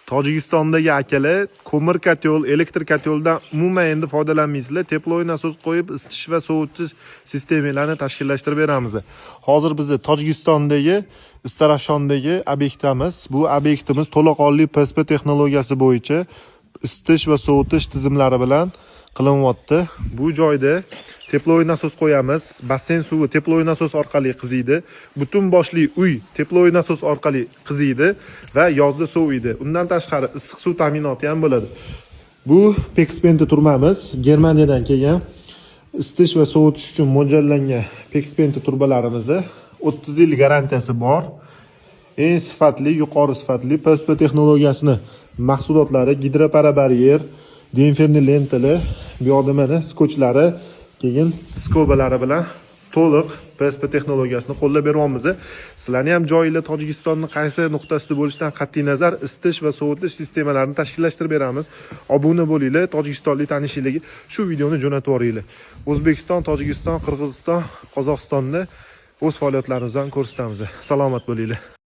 Tojikistondagi akalar ko'mir kotyol, elektr kotyoldan umuman endi foydalanmaysizlar. Teploy nasos qo'yib isitish va sovutish sistemalarini tashkillashtirib beramiz. Hozir biz Tojikistondagi Istarashondagi obyektimiz. Bu obyektimiz to'laqonli PSP texnologiyasi bo'yicha isitish va sovutish tizimlari bilan qilinyapti. Bu joyda teploy nasos qo'yamiz. Basseyn suvi teploy nasos orqali qiziydi. Butun boshli uy teploy nasos orqali qiziydi va yozda soviydi. Undan tashqari issiq suv ta'minoti ham bo'ladi. Bu Pexpenti turmamiz. Germaniyadan kelgan isitish va sovutish uchun mo'ljallangan Pexpenti turbalarimiz. 30 yil garantiyasi bor. Eng sifatli, yuqori sifatli PSP texnologiyasini mahsulotlari gidroparabaryer, denferni lentali, bu yoqda mana skotchlari, keyin skobalari bilan to'liq PSP texnologiyasini qo'llab beryapmiz. Sizlarni ham joyinglar Tojikistonning qaysi nuqtasida bo'lishidan qat'iy nazar isitish va sovutish sistemalarini tashkillashtirib beramiz. Obuna bo'linglar, tojikistonlik tanishinglarga shu videoni jo'natib yuboringlar. O'zbekiston, Tojikiston, Qirg'iziston, Qozog'istonni o'z faoliyatlarimizdan ko'rsatamiz. Salomat bo'linglar.